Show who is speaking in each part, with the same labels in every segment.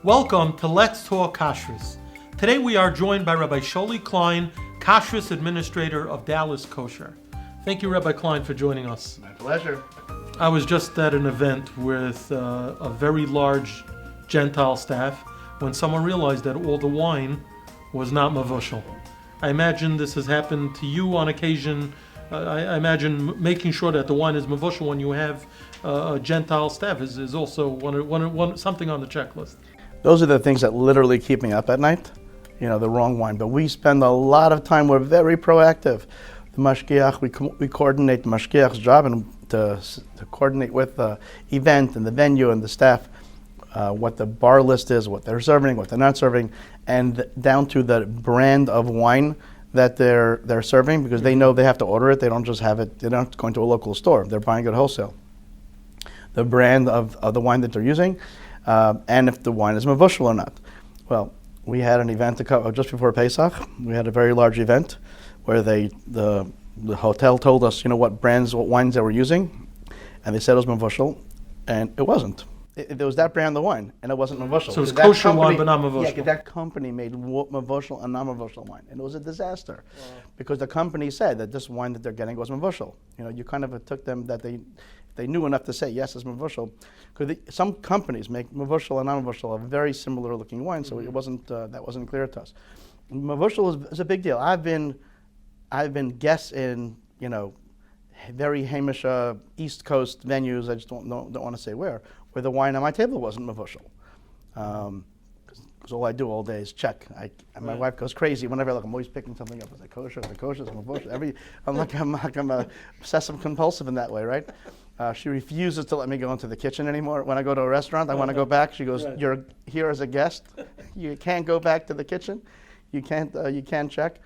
Speaker 1: Welcome to Let's Talk Kashrus. Today we are joined by Rabbi Sholey Klein, Kashrus Administrator of Dallas Kosher. Thank you, Rabbi Klein, for joining us.
Speaker 2: My pleasure.
Speaker 1: I was just at an event with a very large Gentile staff when someone realized that all the wine was not mavushal. I imagine this has happened to you on occasion. I imagine making sure that the wine is mavushal when you have a Gentile staff is also one something on the checklist.
Speaker 2: Those are the things that literally keep me up at night, the wrong wine. But we spend a lot of time, we're very proactive. The Mashgiach, we coordinate the Mashgiach's job and to coordinate with the event and the venue and the staff, what the bar list is, what they're serving, what they're not serving, and down to the brand of wine that they're serving, because they know they have to order it. They don't just have it, they're not going to a local store, they're buying it wholesale. The brand of the wine that they're using, and if the wine is mavushal or not. Well, we had an event just before Pesach. We had a very large event where the hotel told us, what wines they were using, and they said it was mavushal, and it wasn't. There was that brand of wine, and it wasn't mavushal.
Speaker 1: So it's kosher wine, but not mavushal.
Speaker 2: Yeah, that company made mavushal and non-mavushal wine, and it was a disaster, because the company said that this wine that they're getting was mavushal. You kind of took them that they knew enough to say yes, it's mavushal, because some companies make mavushal and non-mavushal a very similar looking wine, so it wasn't that wasn't clear to us. Mavushal is a big deal. I've been guests in very Hamish East Coast venues. I just don't want to say where the wine on my table wasn't mavushal. Because all I do all day is check. My wife goes crazy whenever I look. I'm always picking something up. Is it kosher? Is it kosher? Is it mavushal? I'm a obsessive compulsive in that way, right? She refuses to let me go into the kitchen anymore. When I go to a restaurant, I want to go back. She goes, "You're here as a guest. You can't go back to the kitchen. You can't check."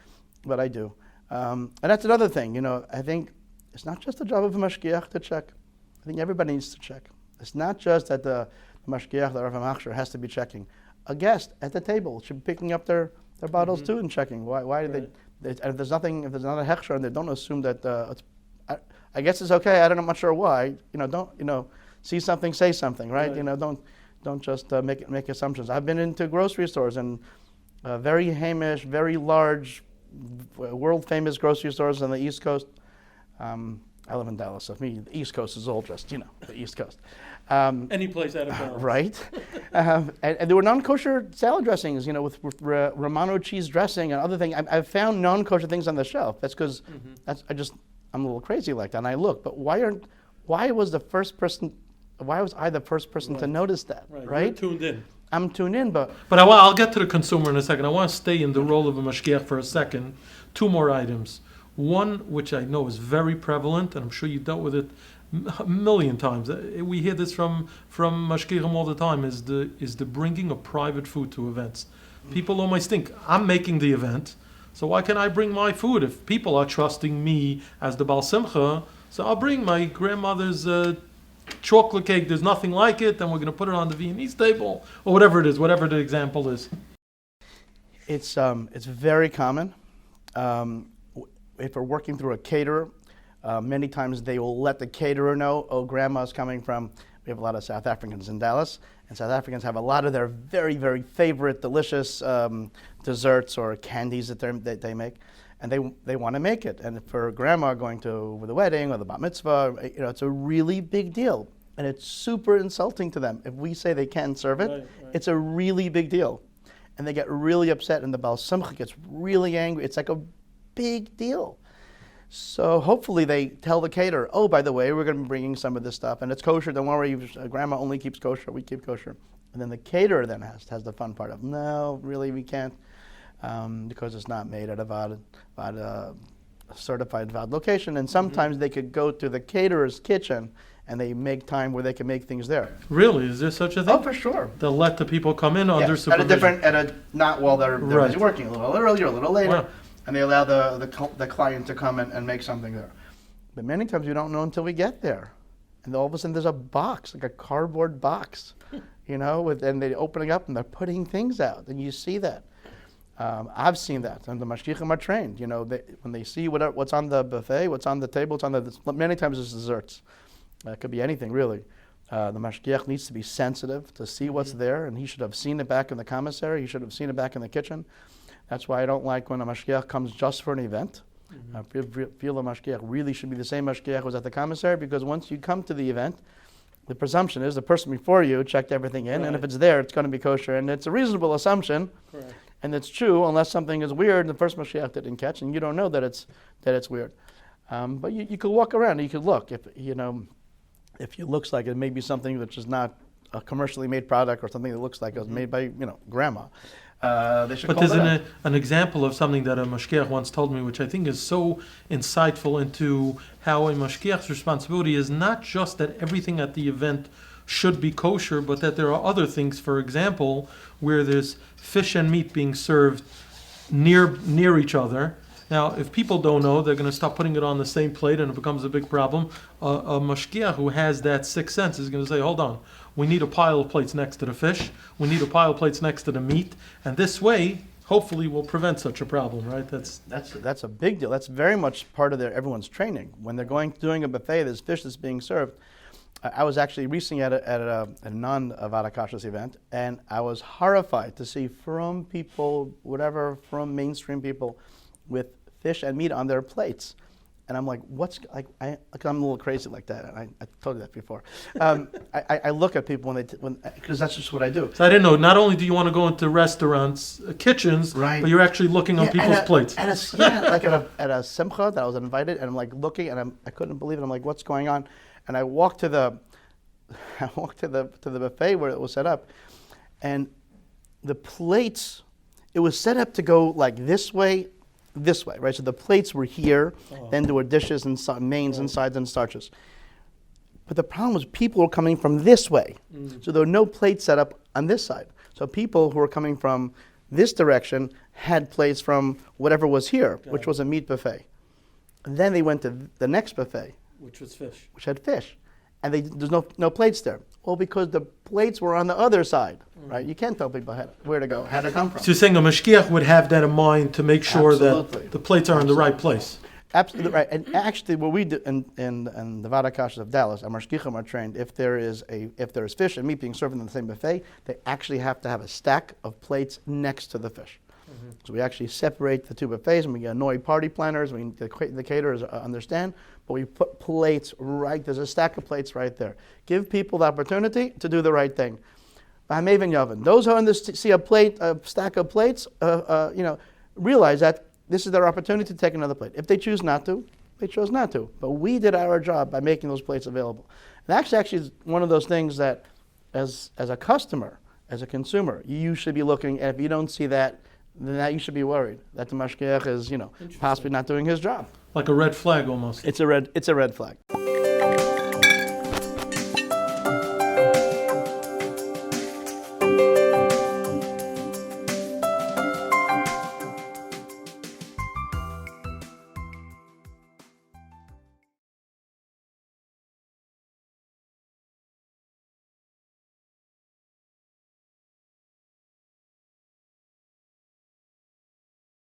Speaker 2: But I do. And that's another thing. I think it's not just the job of a Mashgiach to check. I think everybody needs to check. It's not just that the Mashgiach, the Rav Machshir, has to be checking. A guest at the table should be picking up their bottles too and checking. Why do they? If there's not a hechsher, and they don't assume that I guess it's okay. I'm not sure why. Don't see something, say something, right? Don't just make assumptions. I've been into grocery stores and very Hamish, very large, world famous grocery stores on the East Coast. I live in Dallas, so for me, the East Coast is all just, the East Coast.
Speaker 1: Any place out of Dallas.
Speaker 2: Right. And there were non-kosher salad dressings, with Romano cheese dressing and other things. I've found non-kosher things on the shelf. That's because I'm a little crazy like that, and I look. But why was I the first person to notice that, right?
Speaker 1: You're tuned in.
Speaker 2: I'm tuned in, but
Speaker 1: I'll get to the consumer in a second. I want to stay in the role of a Mashgiach for a second. Two more items. One, which I know is very prevalent, and I'm sure you dealt with it a million times. We hear this from Mashgiachim all the time, is the bringing of private food to events. People always think, I'm making the event, so why can't I bring my food? If people are trusting me as the Baal Simcha, so I'll bring my grandmother's chocolate cake, there's nothing like it, then we're going to put it on the Viennese table, or whatever it is, whatever the example is.
Speaker 2: It's very common. If we're working through a caterer, many times they will let the caterer know, grandma's coming from, we have a lot of South Africans in Dallas, and South Africans have a lot of their very, very favorite delicious desserts or candies that they make, and they want to make it. And for grandma going to the wedding or the bat mitzvah, it's a really big deal. And it's super insulting to them. If we say they can't serve it, it's a really big deal. And they get really upset, and the Baal Simcha gets really angry. It's like a big deal. So hopefully they tell the caterer, by the way, we're going to be bringing some of this stuff, and it's kosher. Don't worry, grandma only keeps kosher. We keep kosher. And then the caterer then has the fun part of, no, really, we can't, because it's not made at a certified VAD location. And sometimes they could go to the caterer's kitchen and they make time where they can make things there.
Speaker 1: Really? Is there such a thing?
Speaker 2: Oh, for sure.
Speaker 1: They'll let the people come in under supervision.
Speaker 2: Not while they're busy working, a little earlier, a little later. Wow. And they allow the client to come and make something there. But many times we don't know until we get there. And all of a sudden there's a box, like a cardboard box, and they're opening up and they're putting things out. And you see that. I've seen that. And the Mashgiachim are trained. When they see what's on the buffet, what's on the table, many times it's desserts. It could be anything, really. The Mashgiach needs to be sensitive to see what's there, and he should have seen it back in the commissary. He should have seen it back in the kitchen. That's why I don't like when a Mashgiach comes just for an event. I feel the Mashgiach really should be the same Mashgiach who was at the commissary, because once you come to the event, the presumption is the person before you checked everything in, and if it's there, it's going to be kosher. And it's a reasonable assumption, and it's true, unless something is weird, the first Mashgiach didn't catch, and you don't know that it's weird. But you could walk around and you could look. If it looks like it may be something which is not a commercially made product, or something that looks like it was made by grandma, they should
Speaker 1: But
Speaker 2: call
Speaker 1: there's
Speaker 2: it out.
Speaker 1: an example of something that a mashgiach once told me, which I think is so insightful into how a mashgiach's responsibility is not just that everything at the event should be kosher, but that there are other things, for example, where there's fish and meat being served near each other. Now, if people don't know, they're going to stop putting it on the same plate, and it becomes a big problem. A mashgiach who has that sixth sense is going to say, hold on, we need a pile of plates next to the fish, we need a pile of plates next to the meat, and this way, hopefully, we'll prevent such a problem, right?
Speaker 2: That's a big deal. That's very much part of everyone's training. When they're doing a buffet, there's fish that's being served. I was actually recently at a non-Avada Kashrus event, and I was horrified to see from from mainstream people, with fish and meat on their plates. And I'm like, I'm a little crazy like that. And I told you that before. I look at people because that's just what I do.
Speaker 1: So I didn't know, not only do you want to go into restaurants, kitchens,
Speaker 2: Right.
Speaker 1: but you're actually looking on people's plates.
Speaker 2: Like at a simcha that I was invited, and I'm like looking, and I couldn't believe it. I'm like, what's going on? And I walked to the buffet where it was set up, and the plates, it was set up to go like this way, right? So the plates were here, then there were dishes and mains and sides and starches. But the problem was people were coming from this way. So there were no plates set up on this side. So people who were coming from this direction had plates from whatever was here, which was a meat buffet. And then they went to the next buffet,
Speaker 1: Which was fish.
Speaker 2: which had fish. And there's no plates there. Well, because the plates were on the other side, right? You can't tell people where to go, how to come from.
Speaker 1: So you're saying a mashgiach would have that in mind to make sure
Speaker 2: Absolutely.
Speaker 1: that the plates are in the right place.
Speaker 2: Absolutely right. And actually, what we do in the Vada Kashrus of Dallas, our mashgichim are trained. If there is fish and meat being served in the same buffet, they actually have to have a stack of plates next to the fish. So we actually separate the two buffets, and we annoy party planners. The caterers understand, but we put plates right. There's a stack of plates right there. Give people the opportunity to do the right thing. Those who see a stack of plates, realize that this is their opportunity to take another plate. If they choose not to, they chose not to. But we did our job by making those plates available. And actually is one of those things that, as a customer, as a consumer, you should be looking. And if you don't see that, then you should be worried that the mashgiach is, possibly not doing his job.
Speaker 1: Like a red flag almost.
Speaker 2: It's a red flag.